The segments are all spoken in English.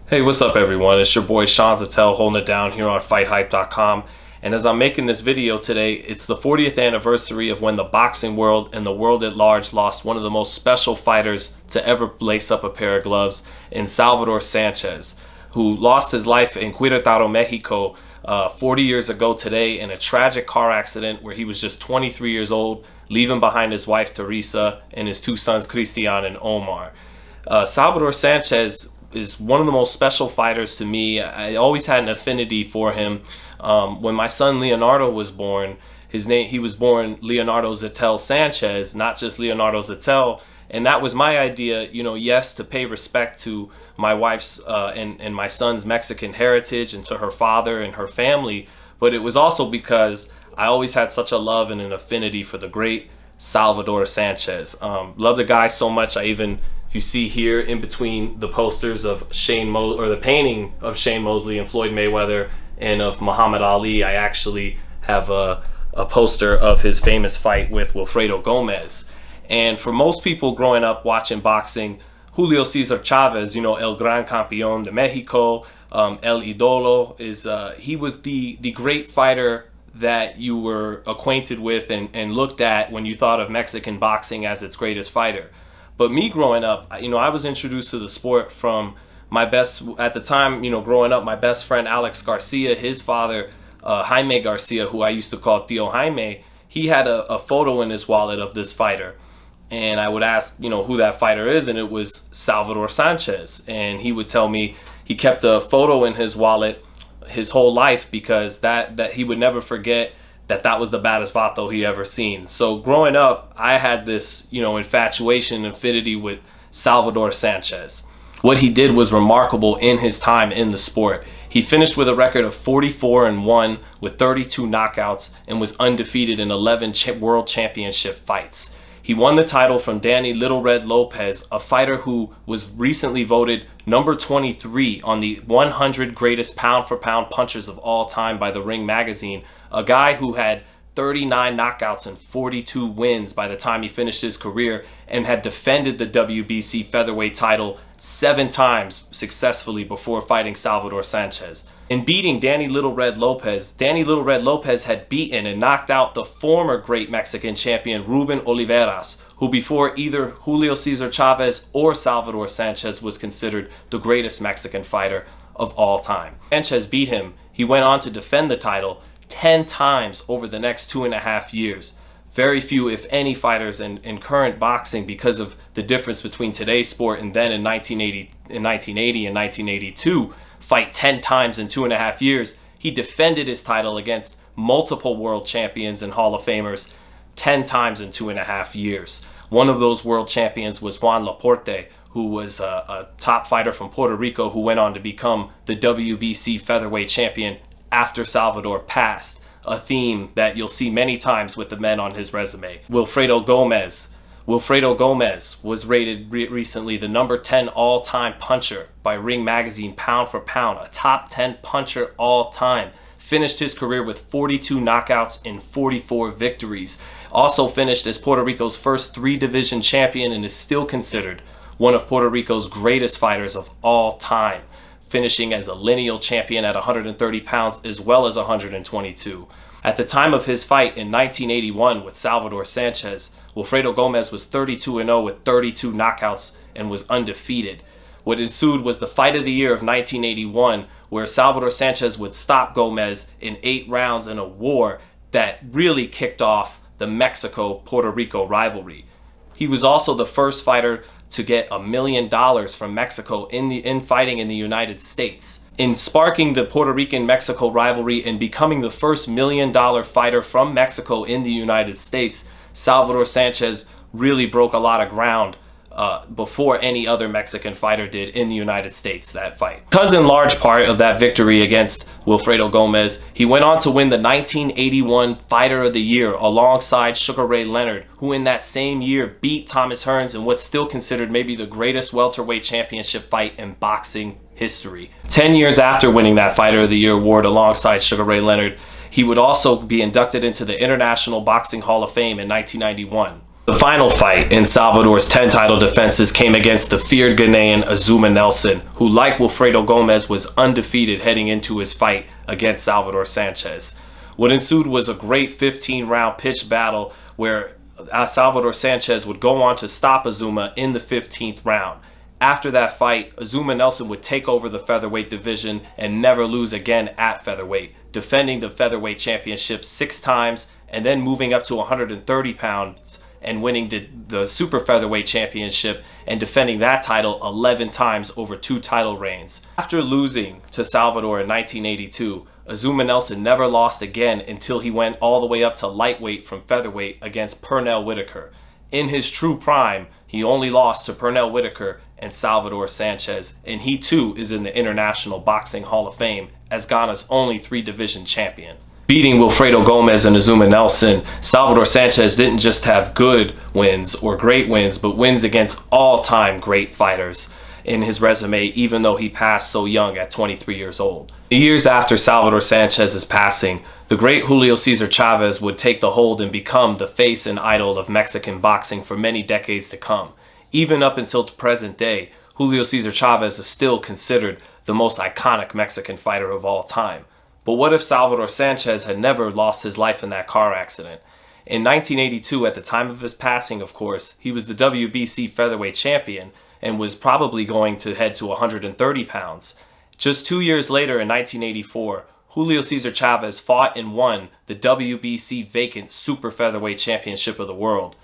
Hey, what's up everyone? It's your boy Sean Zittel holding it down here on FightHype.com. And as I'm making this video today, it's the 40th anniversary of when the boxing world and the world at large lost one of the most special fighters to ever lace up a pair of gloves in Salvador Sanchez, who lost his life in Querétaro, Mexico 40 years ago today in a tragic car accident where he was just 23 years old, leaving behind his wife Teresa and his two sons Christian and Omar. Salvador Sanchez is one of the most special fighters to me. I always had an affinity for him. When my son Leonardo was born, he was born Leonardo Zittel Sanchez, not just Leonardo Zittel. And that was my idea, yes, to pay respect to my wife's and my son's Mexican heritage and to her father and her family. But it was also because I always had such a love and an affinity for the great Salvador Sanchez. Love the guy so much. If you see here in between the posters of the painting of Shane Mosley and Floyd Mayweather and of Muhammad Ali, I actually have a poster of his famous fight with Wilfredo Gomez. And for most people growing up watching boxing, Julio Cesar Chavez, El Gran Campeón de Mexico, El Idolo, he was the great fighter that you were acquainted with and looked at when you thought of Mexican boxing as its greatest fighter. But me growing up, I was introduced to the sport from at the time, growing up, my best friend Alex Garcia, his father, Jaime Garcia, who I used to call Tio Jaime, he had a photo in his wallet of this fighter. And I would ask, who that fighter is, and it was Salvador Sanchez. And he would tell me he kept a photo in his wallet his whole life because that he would never forget that was the baddest vato he ever seen. So growing up, I had this, infatuation and affinity with Salvador Sanchez. What he did was remarkable in his time in the sport. He finished with a record of 44-1 with 32 knockouts and was undefeated in 11 world championship fights. He won the title from Danny Little Red Lopez, a fighter who was recently voted number 23 on the 100 greatest pound-for-pound punchers of all time by the Ring magazine, a guy who had 39 knockouts and 42 wins by the time he finished his career and had defended the WBC featherweight title 7 times successfully before fighting Salvador Sanchez. In beating Danny Little Red Lopez had beaten and knocked out the former great Mexican champion Ruben Oliveras, who before either Julio Cesar Chavez or Salvador Sanchez was considered the greatest Mexican fighter of all time. Sanchez beat him. He went on to defend the title 10 times over the next 2.5 years. Very few, if any, fighters in current boxing, because of the difference between today's sport and then in 1980 and 1982, fight 10 times in 2.5 years. He defended his title against multiple world champions and Hall of Famers 10 times in 2.5 years. One of those world champions was Juan Laporte, who was a top fighter from Puerto Rico who went on to become the WBC featherweight champion after Salvador passed, a theme that you'll see many times with the men on his resume. Wilfredo Gomez was rated recently the number 10 all-time puncher by Ring magazine, pound for pound, a top 10 puncher all time. Finished his career with 42 knockouts and 44 victories. Also finished as Puerto Rico's first 3-division champion and is still considered one of Puerto Rico's greatest fighters of all time, finishing as a lineal champion at 130 pounds as well as 122. At the time of his fight in 1981 with Salvador Sanchez, Wilfredo Gomez was 32-0 with 32 knockouts and was undefeated. What ensued was the fight of the year of 1981, where Salvador Sanchez would stop Gomez in 8 rounds in a war that really kicked off the Mexico-Puerto Rico rivalry. He was also the first fighter to get $1 million from Mexico in fighting in the United States. In sparking the Puerto Rican-Mexico rivalry and becoming the first $1 million fighter from Mexico in the United States, Salvador Sanchez really broke a lot of ground before any other Mexican fighter did in the United States that fight. Because in large part of that victory against Wilfredo Gomez, he went on to win the 1981 Fighter of the Year alongside Sugar Ray Leonard, who in that same year beat Thomas Hearns in what's still considered maybe the greatest welterweight championship fight in boxing history. 10 years after winning that Fighter of the Year award alongside Sugar Ray Leonard, he would also be inducted into the International Boxing Hall of Fame in 1991. The final fight in Salvador's 10 title defenses came against the feared Ghanaian Azumah Nelson, who, like Wilfredo Gomez, was undefeated heading into his fight against Salvador Sanchez. What ensued was a great 15-round pitched battle where Salvador Sanchez would go on to stop Azumah in the 15th round. After that fight, Azumah Nelson would take over the featherweight division and never lose again at featherweight, defending the featherweight championship 6 times and then moving up to 130 pounds and winning the super featherweight championship and defending that title 11 times over 2 title reigns. After losing to Salvador in 1982, Azumah Nelson never lost again until he went all the way up to lightweight from featherweight against Pernell Whitaker. In his true prime, he only lost to Pernell Whitaker and Salvador Sanchez, and he too is in the International Boxing Hall of Fame as Ghana's only 3-division champion. Beating Wilfredo Gomez and Azumah Nelson, Salvador Sanchez didn't just have good wins or great wins, but wins against all-time great fighters in his resume, even though he passed so young at 23 years old. The years after Salvador Sanchez's passing, the great Julio Cesar Chavez would take the hold and become the face and idol of Mexican boxing for many decades to come. Even up until the present day, Julio Cesar Chavez is still considered the most iconic Mexican fighter of all time. But what if Salvador Sanchez had never lost his life in that car accident? In 1982, at the time of his passing, of course, he was the WBC featherweight champion and was probably going to head to 130 pounds. Just 2 years later, in 1984, Julio Cesar Chavez fought and won the WBC vacant super featherweight championship of the world.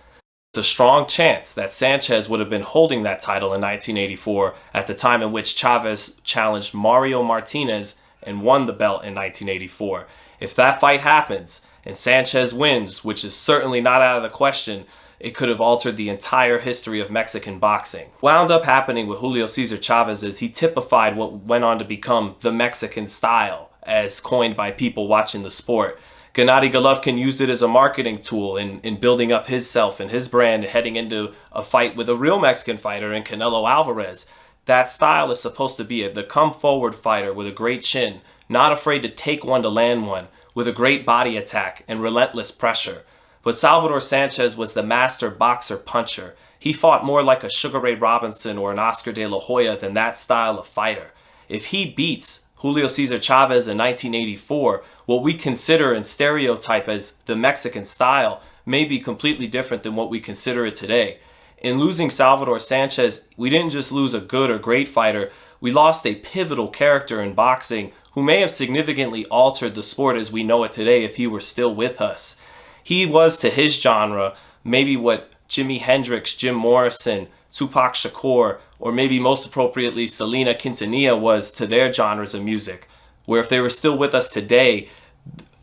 There's a strong chance that Sanchez would have been holding that title in 1984 at the time in which Chavez challenged Mario Martinez and won the belt in 1984. If that fight happens and Sanchez wins, which is certainly not out of the question, it could have altered the entire history of Mexican boxing. What wound up happening with Julio Cesar Chavez is he typified what went on to become the Mexican style, as coined by people watching the sport. Gennady Golovkin used it as a marketing tool in building up himself and his brand, heading into a fight with a real Mexican fighter in Canelo Alvarez. That style is supposed to be the come-forward fighter with a great chin, not afraid to take one to land one, with a great body attack and relentless pressure. But Salvador Sanchez was the master boxer-puncher. He fought more like a Sugar Ray Robinson or an Oscar de la Hoya than that style of fighter. If he beats Julio Cesar Chavez in 1984, what we consider and stereotype as the Mexican style may be completely different than what we consider it today. In losing Salvador Sanchez, we didn't just lose a good or great fighter, we lost a pivotal character in boxing who may have significantly altered the sport as we know it today if he were still with us. He was, to his genre, maybe what Jimi Hendrix, Jim Morrison, Tupac Shakur, or maybe most appropriately Selena Quintanilla was to their genres of music, where if they were still with us today,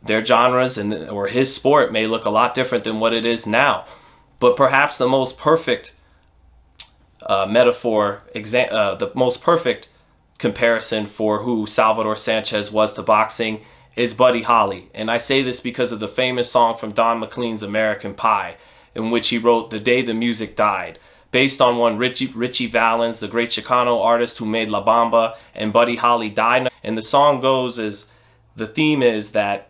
their genres or his sport may look a lot different than what it is now. But perhaps the most perfect the most perfect comparison for who Salvador Sanchez was to boxing is Buddy Holly. And I say this because of the famous song from Don McLean's American Pie, in which he wrote "The Day the Music Died," based on one Richie Valens, the great Chicano artist who made La Bamba, and Buddy Holly died. And the song goes as, the theme is that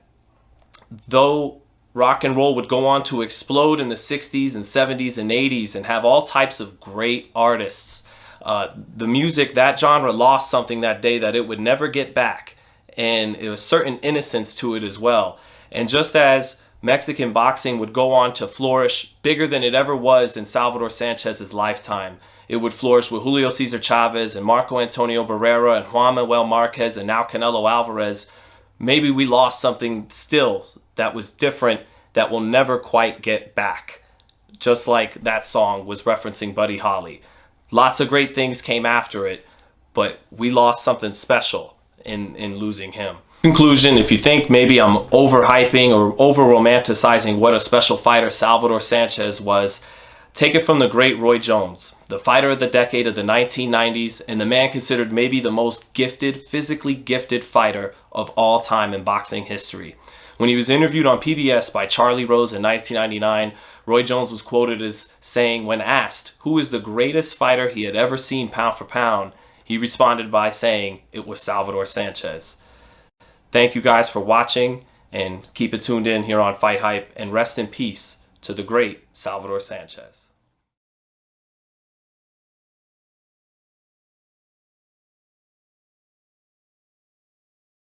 though rock and roll would go on to explode in the 60s and 70s and 80s and have all types of great artists, the music, that genre, lost something that day that it would never get back. And it was a certain innocence to it as well. And just as Mexican boxing would go on to flourish bigger than it ever was in Salvador Sanchez's lifetime, it would flourish with Julio Cesar Chavez and Marco Antonio Barrera and Juan Manuel Marquez and now Canelo Alvarez. Maybe we lost something still that was different that will never quite get back. Just like that song was referencing Buddy Holly. Lots of great things came after it, but we lost something special in losing him. Conclusion, if you think maybe I'm overhyping or over-romanticizing what a special fighter Salvador Sanchez was, take it from the great Roy Jones, the fighter of the decade of the 1990s, and the man considered maybe the most gifted, physically gifted fighter of all time in boxing history. When he was interviewed on PBS by Charlie Rose in 1999, Roy Jones was quoted as saying, when asked who is the greatest fighter he had ever seen pound for pound, he responded by saying it was Salvador Sanchez. Thank you guys for watching, and keep it tuned in here on Fight Hype, and rest in peace to the great Salvador Sanchez.